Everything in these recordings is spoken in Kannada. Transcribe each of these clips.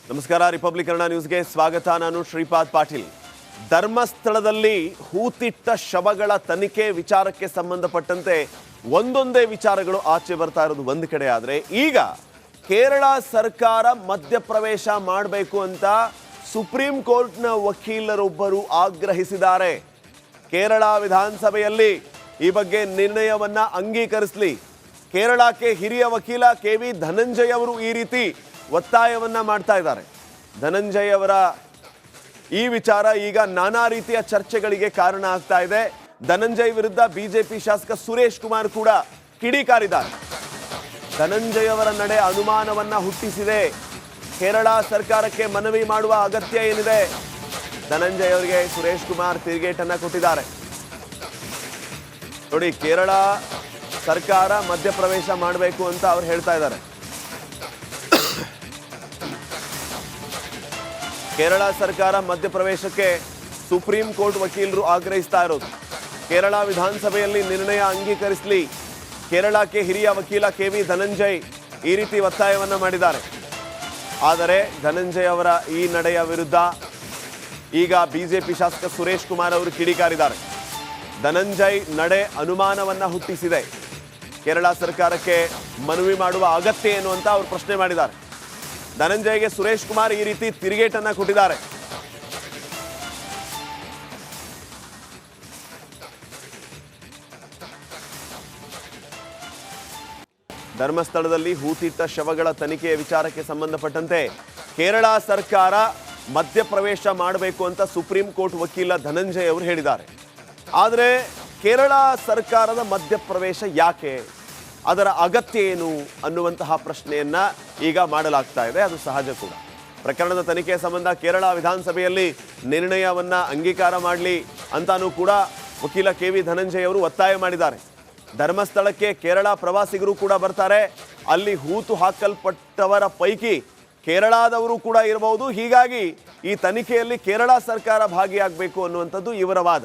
ನಮಸ್ಕಾರ. ರಿಪಬ್ಲಿಕ್ ಕನ್ನಡ ನ್ಯೂಸ್ಗೆ ಸ್ವಾಗತ. ನಾನು ಶ್ರೀಪಾದ್ ಪಾಟೀಲ್. ಧರ್ಮಸ್ಥಳದಲ್ಲಿ ಹೂತಿಟ್ಟ ಶವಗಳ ತನಿಖೆ ವಿಚಾರಕ್ಕೆ ಸಂಬಂಧಪಟ್ಟಂತೆ ಒಂದೊಂದೇ ವಿಚಾರಗಳು ಆಚೆ ಬರ್ತಾ ಇರೋದು ಒಂದು ಕಡೆ ಆದರೆ, ಈಗ ಕೇರಳ ಸರ್ಕಾರ ಮಧ್ಯಪ್ರವೇಶ ಮಾಡಬೇಕು ಅಂತ ಸುಪ್ರೀಂ ಕೋರ್ಟ್ನ ವಕೀಲರೊಬ್ಬರು ಆಗ್ರಹಿಸಿದ್ದಾರೆ. ಕೇರಳ ವಿಧಾನಸಭೆಯಲ್ಲಿ ಈ ಬಗ್ಗೆ ನಿರ್ಣಯವನ್ನ ಅಂಗೀಕರಿಸಲಿ. ಕೇರಳಕ್ಕೆ ಹಿರಿಯ ವಕೀಲ ಕೆ.ವಿ. ಧನಂಜಯ್ ಅವರು ಈ ರೀತಿ ಒತ್ತಾಯವನ್ನ ಮಾಡ್ತಾ ಇದ್ದಾರೆ. ಧನಂಜಯ್ ಅವರ ಈ ವಿಚಾರ ಈಗ ನಾನಾ ರೀತಿಯ ಚರ್ಚೆಗಳಿಗೆ ಕಾರಣ ಆಗ್ತಾ ಇದೆ. ಧನಂಜಯ್ ವಿರುದ್ಧ ಬಿಜೆಪಿ ಶಾಸಕ ಸುರೇಶ್ ಕುಮಾರ್ ಕೂಡ ಕಿಡಿಕಾರಿದ್ದಾರೆ. ಧನಂಜಯ್ ಅವರ ನಡೆ ಅನುಮಾನವನ್ನ ಹುಟ್ಟಿಸಿದೆ. ಕೇರಳ ಸರ್ಕಾರಕ್ಕೆ ಮನವಿ ಮಾಡುವ ಅಗತ್ಯ ಏನಿದೆ? ಧನಂಜಯ್ ಅವರಿಗೆ ಸುರೇಶ್ ಕುಮಾರ್ ತಿರುಗೇಟನ್ನ ಕೊಟ್ಟಿದ್ದಾರೆ. ನೋಡಿ, ಕೇರಳ ಸರ್ಕಾರ ಮಧ್ಯಪ್ರವೇಶ ಮಾಡಬೇಕು ಅಂತ ಅವ್ರು ಹೇಳ್ತಾ ಇದ್ದಾರೆ. ಕೇರಳ ಸರ್ಕಾರ ಮಧ್ಯಪ್ರವೇಶಕ್ಕೆ ಸುಪ್ರೀಂ ಕೋರ್ಟ್ ವಕೀಲರು ಆಗ್ರಹಿಸ್ತಾ ಇರೋದು. ಕೇರಳ ವಿಧಾನಸಭೆಯಲ್ಲಿ ನಿರ್ಣಯ ಅಂಗೀಕರಿಸಲಿ. ಕೇರಳಕ್ಕೆ ಹಿರಿಯ ವಕೀಲ ಕೆ.ವಿ. ಧನಂಜಯ್ ಈ ರೀತಿ ಒತ್ತಾಯವನ್ನ ಮಾಡಿದ್ದಾರೆ. ಆದರೆ ಧನಂಜಯ್ ಅವರ ಈ ನಡೆಯ ವಿರುದ್ಧ ಈಗ ಬಿಜೆಪಿ ಶಾಸಕ ಸುರೇಶ್ ಕುಮಾರ್ ಅವರು ಕಿಡಿಕಾರಿದ್ದಾರೆ. ಧನಂಜಯ್ ನಡೆ ಅನುಮಾನವನ್ನ ಹುಟ್ಟಿಸಿದೆ. ಕೇರಳ ಸರ್ಕಾರಕ್ಕೆ ಮನವಿ ಮಾಡುವ ಅಗತ್ಯ ಏನು ಅಂತ ಅವರು ಪ್ರಶ್ನೆ ಮಾಡಿದ್ದಾರೆ. ಧನಂಜಯ್ಗೆ ಸುರೇಶ್ ಕುಮಾರ್ ಈ ರೀತಿ ತಿರುಗೇಟನ್ನ ಕೊಟ್ಟಿದ್ದಾರೆ. ಧರ್ಮಸ್ಥಳದಲ್ಲಿ ಹೂತಿಟ್ಟ ಶವಗಳ ತನಿಖೆಯ ವಿಚಾರಕ್ಕೆ ಸಂಬಂಧಪಟ್ಟಂತೆ ಕೇರಳ ಸರ್ಕಾರ ಮಧ್ಯಪ್ರವೇಶ ಮಾಡಬೇಕು ಅಂತ ಸುಪ್ರೀಂ ಕೋರ್ಟ್ ವಕೀಲ ಧನಂಜಯ್ ಅವರು ಹೇಳಿದ್ದಾರೆ. ಆದರೆ ಕೇರಳ ಸರ್ಕಾರದ ಮಧ್ಯಪ್ರವೇಶ ಯಾಕೆ, ಅದರ ಅಗತ್ಯ ಏನು ಅನ್ನುವಂತಹ ಪ್ರಶ್ನೆಯನ್ನ ಈಗ ಮಾಡಲಾಗ್ತಾ ಇದೆ. ಅದು ಸಹಜ ಕೂಡ. ಪ್ರಕರಣದ ತನಿಖೆ ಸಂಬಂಧ ಕೇರಳ ವಿಧಾನಸಭೆಯಲ್ಲಿ ನಿರ್ಣಯವನ್ನ ಅಂಗೀಕಾರ ಮಾಡಲಿ ಅಂತಾನೂ ಕೂಡ ವಕೀಲ ಕೆ.ವಿ. ಧನಂಜಯ್ ಅವರು ಒತ್ತಾಯ ಮಾಡಿದ್ದಾರೆ. ಧರ್ಮಸ್ಥಳಕ್ಕೆ ಕೇರಳ ಪ್ರವಾಸಿಗರು ಕೂಡ ಬರ್ತಾರೆ. ಅಲ್ಲಿ ಹೂತು ಹಾಕಲ್ಪಟ್ಟವರ ಪೈಕಿ ಕೇರಳದವರು ಕೂಡ ಇರಬಹುದು. ಹೀಗಾಗಿ ಈ ತನಿಖೆಯಲ್ಲಿ ಕೇರಳ ಸರ್ಕಾರ ಭಾಗಿಯಾಗಬೇಕು ಅನ್ನುವಂಥದ್ದು ಇವರ ವಾದ.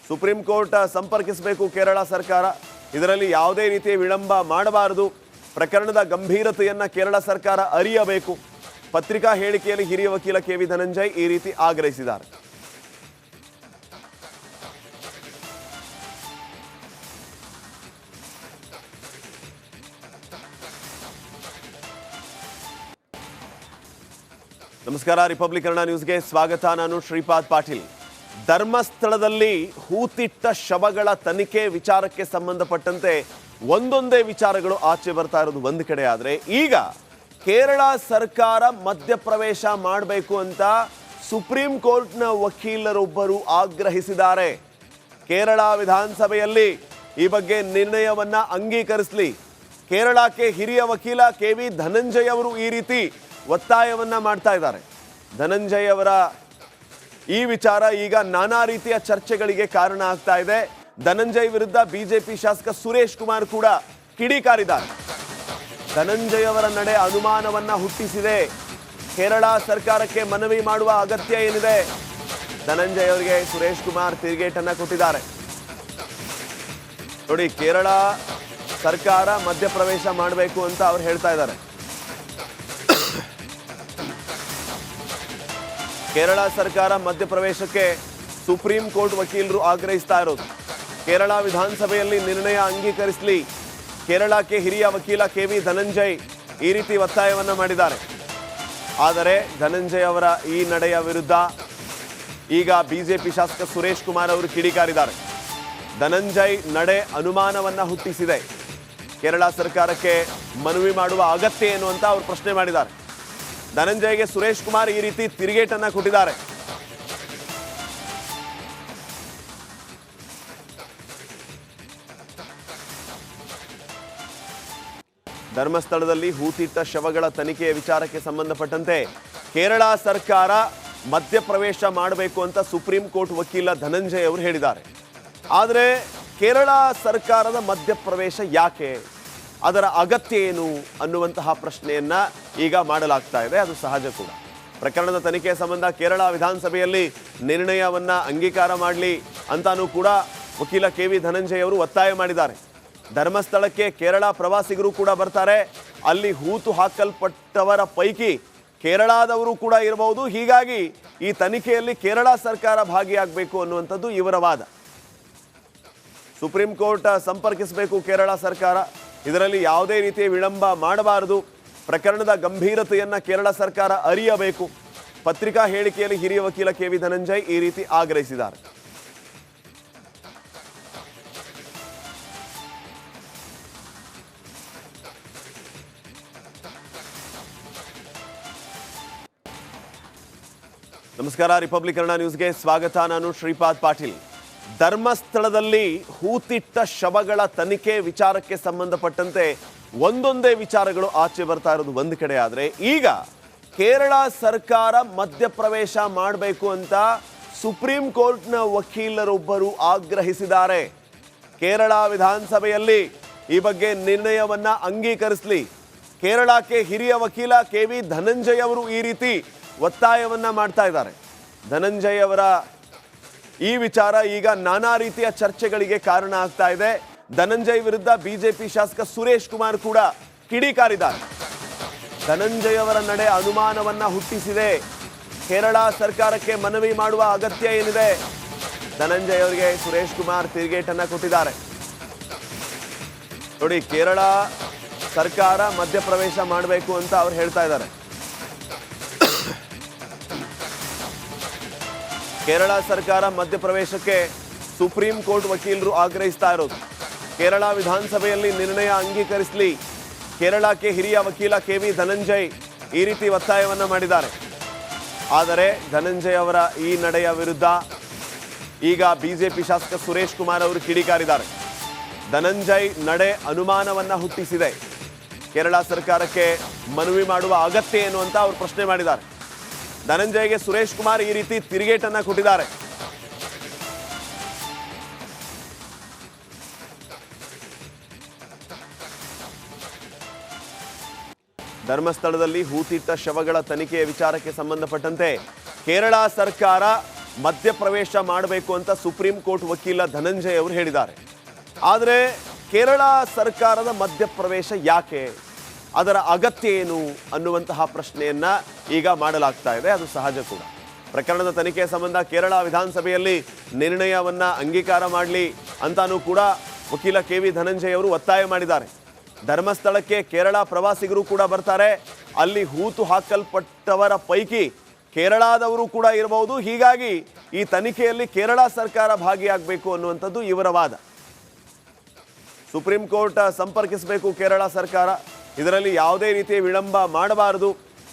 ಸುಪ್ರೀಂ ಕೋರ್ಟ್ ಸಂಪರ್ಕಿಸಬೇಕು ಕೇರಳ ಸರ್ಕಾರ. ಇದರಲ್ಲಿ ಯಾವುದೇ ರೀತಿಯ ವಿಳಂಬ ಮಾಡಬಾರದು. ಪ್ರಕರಣದ ಗಂಭೀರತೆಯನ್ನ ಕೇರಳ ಸರ್ಕಾರ ಅರಿಯಬೇಕು. ಪತ್ರಿಕಾ ಹೇಳಿಕೆಯಲ್ಲಿ ಹಿರಿಯ ವಕೀಲ ಕೆ.ವಿ. ಧನಂಜಯ್ ಈ ರೀತಿ ಆಗ್ರಹಿಸಿದ್ದಾರೆ. ನಮಸ್ಕಾರ. ರಿಪಬ್ಲಿಕ್ ಕನ್ನಡ ನ್ಯೂಸ್ಗೆ ಸ್ವಾಗತ. ನಾನು ಶ್ರೀಪಾದ್ ಪಾಟೀಲ್. ಧರ್ಮಸ್ಥಳದಲ್ಲಿ ಹೂತಿಟ್ಟ ಶವಗಳ ತನಿಖೆ ವಿಚಾರಕ್ಕೆ ಸಂಬಂಧಪಟ್ಟಂತೆ ಒಂದೊಂದೇ ವಿಚಾರಗಳು ಆಚೆ ಬರ್ತಾ ಇರೋದು ಒಂದು ಕಡೆ ಆದರೆ, ಈಗ ಕೇರಳ ಸರ್ಕಾರ ಮಧ್ಯಪ್ರವೇಶ ಮಾಡಬೇಕು ಅಂತ ಸುಪ್ರೀಂ ಕೋರ್ಟ್ನ ವಕೀಲರೊಬ್ಬರು ಆಗ್ರಹಿಸಿದ್ದಾರೆ. ಕೇರಳ ವಿಧಾನಸಭೆಯಲ್ಲಿ ಈ ಬಗ್ಗೆ ನಿರ್ಣಯವನ್ನ ಅಂಗೀಕರಿಸಲಿ. ಕೇರಳಕ್ಕೆ ಹಿರಿಯ ವಕೀಲ ಕೆ.ವಿ. ಧನಂಜಯ್ ಅವರು ಈ ರೀತಿ ಒತ್ತಾಯವನ್ನ ಮಾಡ್ತಾ ಇದ್ದಾರೆ. ಧನಂಜಯ್ ಅವರ ಈ ವಿಚಾರ ಈಗ ನಾನಾ ರೀತಿಯ ಚರ್ಚೆಗಳಿಗೆ ಕಾರಣ ಆಗ್ತಾ ಇದೆ. ಧನಂಜಯ್ ವಿರುದ್ಧ ಬಿಜೆಪಿ ಶಾಸಕ ಸುರೇಶ್ ಕುಮಾರ್ ಕೂಡ ಕಿಡಿಕಾರಿದ್ದಾರೆ. ಧನಂಜಯ್ ಅವರ ನಡೆ ಅನುಮಾನವನ್ನ ಹುಟ್ಟಿಸಿದೆ. ಕೇರಳ ಸರ್ಕಾರಕ್ಕೆ ಮನವಿ ಮಾಡುವ ಅಗತ್ಯ ಏನಿದೆ? ಧನಂಜಯ್ ಅವರಿಗೆ ಸುರೇಶ್ ಕುಮಾರ್ ತಿರುಗೇಟನ್ನ ಕೊಟ್ಟಿದ್ದಾರೆ. ನೋಡಿ, ಕೇರಳ ಸರ್ಕಾರ ಮಧ್ಯಪ್ರವೇಶ ಮಾಡಬೇಕು ಅಂತ ಅವ್ರು ಹೇಳ್ತಾ ಇದ್ದಾರೆ. ಕೇರಳ ಸರ್ಕಾರ ಮಧ್ಯಪ್ರವೇಶಕ್ಕೆ ಸುಪ್ರೀಂ ಕೋರ್ಟ್ ವಕೀಲರು ಆಗ್ರಹಿಸ್ತಾ ಇರೋದು. ಕೇರಳ ವಿಧಾನಸಭೆಯಲ್ಲಿ ನಿರ್ಣಯ ಅಂಗೀಕರಿಸಲಿ. ಕೇರಳಕ್ಕೆ ಹಿರಿಯ ವಕೀಲ ಕೆ.ವಿ. ಧನಂಜಯ್ ಈ ರೀತಿ ಒತ್ತಾಯವನ್ನ ಮಾಡಿದ್ದಾರೆ. ಆದರೆ ಧನಂಜಯ್ ಅವರ ಈ ನಡೆಯ ವಿರುದ್ಧ ಈಗ ಬಿಜೆಪಿ ಶಾಸಕ ಸುರೇಶ್ ಕುಮಾರ್ ಅವರು ಕಿಡಿಕಾರಿದ್ದಾರೆ. ಧನಂಜಯ್ ನಡೆ ಅನುಮಾನವನ್ನ ಹುಟ್ಟಿಸಿದೆ. ಕೇರಳ ಸರ್ಕಾರಕ್ಕೆ ಮನವಿ ಮಾಡುವ ಅಗತ್ಯ ಏನು ಅಂತ ಅವರು ಪ್ರಶ್ನೆ ಮಾಡಿದ್ದಾರೆ. ಧನಂಜಯ್ಗೆ ಸುರೇಶ್ ಕುಮಾರ್ ಈ ರೀತಿ ತಿರುಗೇಟನ್ನ ಕೊಟ್ಟಿದ್ದಾರೆ. ಧರ್ಮಸ್ಥಳದಲ್ಲಿ ಹೂತಿಟ್ಟ ಶವಗಳ ತನಿಖೆಯ ವಿಚಾರಕ್ಕೆ ಸಂಬಂಧಪಟ್ಟಂತೆ ಕೇರಳ ಸರ್ಕಾರ ಮಧ್ಯಪ್ರವೇಶ ಮಾಡಬೇಕು ಅಂತ ಸುಪ್ರೀಂ ಕೋರ್ಟ್ ವಕೀಲ ಧನಂಜಯ್ ಅವರು ಹೇಳಿದ್ದಾರೆ. ಆದರೆ ಕೇರಳ ಸರ್ಕಾರದ ಮಧ್ಯಪ್ರವೇಶ ಯಾಕೆ, ಅದರ ಅಗತ್ಯ ಏನು ಅನ್ನುವಂತಹ ಪ್ರಶ್ನೆಯನ್ನ ಈಗ ಮಾಡಲಾಗ್ತಾ ಇದೆ. ಅದು ಸಹಜ ಕೂಡ. ಪ್ರಕರಣದ ತನಿಖೆ ಸಂಬಂಧ ಕೇರಳ ವಿಧಾನಸಭೆಯಲ್ಲಿ ನಿರ್ಣಯವನ್ನ ಅಂಗೀಕಾರ ಮಾಡಲಿ ಅಂತಾನೂ ಕೂಡ ವಕೀಲ ಕೆ.ವಿ. ಧನಂಜಯ್ ಅವರು ಒತ್ತಾಯ ಮಾಡಿದ್ದಾರೆ. ಧರ್ಮಸ್ಥಳಕ್ಕೆ ಕೇರಳ ಪ್ರವಾಸಿಗರು ಕೂಡ ಬರ್ತಾರೆ. ಅಲ್ಲಿ ಹೂತು ಹಾಕಲ್ಪಟ್ಟವರ ಪೈಕಿ ಕೇರಳದವರು ಕೂಡ ಇರಬಹುದು. ಹೀಗಾಗಿ ಈ ತನಿಖೆಯಲ್ಲಿ ಕೇರಳ ಸರ್ಕಾರ ಭಾಗಿಯಾಗಬೇಕು ಅನ್ನುವಂಥದ್ದು ಇವರ ವಾದ. ಸುಪ್ರೀಂ ಕೋರ್ಟ್ ಸಂಪರ್ಕಿಸಬೇಕು ಕೇರಳ ಸರ್ಕಾರ, ಇದರಲ್ಲಿ ಯಾವುದೇ ರೀತಿಯ ವಿಳಂಬ ಮಾಡಬಾರದು, ಪ್ರಕರಣದ ಗಂಭೀರತೆಯನ್ನ ಕೇರಳ ಸರ್ಕಾರ ಅರಿಯಬೇಕು. ಪತ್ರಿಕಾ ಹೇಳಿಕೆಯಲ್ಲಿ ಹಿರಿಯ ವಕೀಲ ಕೆ ವಿ ಧನಂಜಯ್ ಈ ರೀತಿ ಆಗ್ರಹಿಸಿದ್ದಾರೆ. ನಮಸ್ಕಾರ, ರಿಪಬ್ಲಿಕ್ ಕನ್ನಡ ನ್ಯೂಸ್ಗೆ ಸ್ವಾಗತ. ನಾನು ಶ್ರೀಪಾದ್ ಪಾಟೀಲ್. ಧರ್ಮಸ್ಥಳದಲ್ಲಿ ಹೂತಿಟ್ಟ ಶವಗಳ ತನಿಖೆ ವಿಚಾರಕ್ಕೆ ಸಂಬಂಧಪಟ್ಟಂತೆ ಒಂದೊಂದೇ ವಿಚಾರಗಳು ಆಚೆ ಬರ್ತಾ ಇರೋದು ಒಂದು ಕಡೆ ಆದರೆ, ಈಗ ಕೇರಳ ಸರ್ಕಾರ ಮಧ್ಯಪ್ರವೇಶ ಮಾಡಬೇಕು ಅಂತ ಸುಪ್ರೀಂ ಕೋರ್ಟ್ನ ವಕೀಲರೊಬ್ಬರು ಆಗ್ರಹಿಸಿದ್ದಾರೆ. ಕೇರಳ ವಿಧಾನಸಭೆಯಲ್ಲಿ ಈ ಬಗ್ಗೆ ನಿರ್ಣಯವನ್ನ ಅಂಗೀಕರಿಸಲಿ. ಕೇರಳಕ್ಕೆ ಹಿರಿಯ ವಕೀಲ ಕೆ ವಿ ಧನಂಜಯ್ ಅವರು ಈ ರೀತಿ ಒತ್ತಾಯವನ್ನ ಮಾಡ್ತಾ ಇದ್ದಾರೆ. ಧನಂಜಯ್ ಅವರ ಈ ವಿಚಾರ ಈಗ ನಾನಾ ರೀತಿಯ ಚರ್ಚೆಗಳಿಗೆ ಕಾರಣ ಆಗ್ತಾ ಇದೆ. ಧನಂಜಯ್ ವಿರುದ್ಧ ಬಿಜೆಪಿ ಶಾಸಕ ಸುರೇಶ್ ಕುಮಾರ್ ಕೂಡ ಕಿಡಿಕಾರಿದ್ದಾರೆ. ಧನಂಜಯ್ ಅವರ ನಡೆ ಅನುಮಾನವನ್ನ ಹುಟ್ಟಿಸಿದೆ. ಕೇರಳ ಸರ್ಕಾರಕ್ಕೆ ಮನವಿ ಮಾಡುವ ಅಗತ್ಯ ಏನಿದೆ? ಧನಂಜಯ್ ಅವರಿಗೆ ಸುರೇಶ್ ಕುಮಾರ್ ತಿರುಗೇಟನ್ನ ಕೊಟ್ಟಿದ್ದಾರೆ. ನೋಡಿ, ಕೇರಳ ಸರ್ಕಾರ ಮಧ್ಯಪ್ರವೇಶ ಮಾಡಬೇಕು ಅಂತ ಅವ್ರು ಹೇಳ್ತಾ ಇದ್ದಾರೆ. ಕೇರಳ ಸರ್ಕಾರ ಮಧ್ಯಪ್ರವೇಶಕ್ಕೆ ಸುಪ್ರೀಂ ಕೋರ್ಟ್ ವಕೀಲರು ಆಗ್ರಹಿಸ್ತಾ ಇರೋದು. ಕೇರಳ ವಿಧಾನಸಭೆಯಲ್ಲಿ ನಿರ್ಣಯ ಅಂಗೀಕರಿಸಲಿ. ಕೇರಳಕ್ಕೆ ಹಿರಿಯ ವಕೀಲ ಕೆ ವಿ ಧನಂಜಯ್ ಈ ರೀತಿ ಒತ್ತಾಯವನ್ನ ಮಾಡಿದ್ದಾರೆ. ಆದರೆ ಧನಂಜಯ್ ಅವರ ಈ ನಡೆಯ ವಿರುದ್ಧ ಈಗ ಬಿಜೆಪಿ ಶಾಸಕ ಸುರೇಶ್ ಕುಮಾರ್ ಅವರು ಕಿಡಿಕಾರಿದ್ದಾರೆ. ಧನಂಜಯ್ ನಡೆ ಅನುಮಾನವನ್ನ ಹುಟ್ಟಿಸಿದೆ. ಕೇರಳ ಸರ್ಕಾರಕ್ಕೆ ಮನವಿ ಮಾಡುವ ಅಗತ್ಯ ಏನು ಅಂತ ಅವರು ಪ್ರಶ್ನೆ ಮಾಡಿದ್ದಾರೆ. ಧನಂಜಯ್ಗೆ ಸುರೇಶ್ ಕುಮಾರ್ ಈ ರೀತಿ ತಿರುಗೇಟನ್ನ ಕೊಟ್ಟಿದ್ದಾರೆ. ಧರ್ಮಸ್ಥಳದಲ್ಲಿ ಹೂತಿಟ್ಟ ಶವಗಳ ತನಿಖೆಯ ವಿಚಾರಕ್ಕೆ ಸಂಬಂಧಪಟ್ಟಂತೆ ಕೇರಳ ಸರ್ಕಾರ ಮಧ್ಯಪ್ರವೇಶ ಮಾಡಬೇಕು ಅಂತ ಸುಪ್ರೀಂ ಕೋರ್ಟ್ ವಕೀಲ ಧನಂಜಯ್ ಅವರು ಹೇಳಿದ್ದಾರೆ. ಆದರೆ ಕೇರಳ ಸರ್ಕಾರದ ಮಧ್ಯಪ್ರವೇಶ ಯಾಕೆ, ಅದರ ಅಗತ್ಯ ಏನು ಅನ್ನುವಂತಹ ಪ್ರಶ್ನೆಯನ್ನ ಈಗ ಮಾಡಲಾಗ್ತಾ ಇದೆ. ಅದು ಸಹಜ ಕೂಡ. ಪ್ರಕರಣದ ತನಿಖೆ ಸಂಬಂಧ ಕೇರಳ ವಿಧಾನಸಭೆಯಲ್ಲಿ ನಿರ್ಣಯವನ್ನ ಅಂಗೀಕಾರ ಮಾಡಲಿ ಅಂತಾನೂ ಕೂಡ ವಕೀಲ ಕೆ ವಿ ಧನಂಜಯ್ ಅವರು ಒತ್ತಾಯ ಮಾಡಿದ್ದಾರೆ. ಧರ್ಮಸ್ಥಳಕ್ಕೆ ಕೇರಳ ಪ್ರವಾಸಿಗರು ಕೂಡ ಬರ್ತಾರೆ. ಅಲ್ಲಿ ಹೂತು ಹಾಕಲ್ಪಟ್ಟವರ ಪೈಕಿ ಕೇರಳದವರು ಕೂಡ ಇರಬಹುದು. ಹೀಗಾಗಿ ಈ ತನಿಖೆಯಲ್ಲಿ ಕೇರಳ ಸರ್ಕಾರ ಭಾಗಿಯಾಗಬೇಕು ಅನ್ನುವಂಥದ್ದು ಇವರ ವಾದ. ಸುಪ್ರೀಂ ಕೋರ್ಟ್ ಸಂಪರ್ಕಿಸಬೇಕು ಕೇರಳ ಸರ್ಕಾರ, ಇದರಲ್ಲಿ ಯಾವುದೇ ರೀತಿಯ ವಿಳಂಬ ಮಾಡಬಾರದು,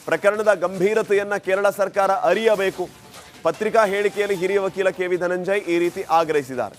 ಪ್ರಕರಣದ ಗಂಭೀರತೆಯನ್ನ ಕೇರಳ ಸರ್ಕಾರ ಅರಿಯಬೇಕು. ಪತ್ರಿಕಾ ಹೇಳಿಕೆಯಲ್ಲಿ ಹಿರಿಯ ವಕೀಲ ಕೆ ವಿ ಧನಂಜಯ್ ಈ ರೀತಿ ಆಗ್ರಹಿಸಿದ್ದಾರೆ.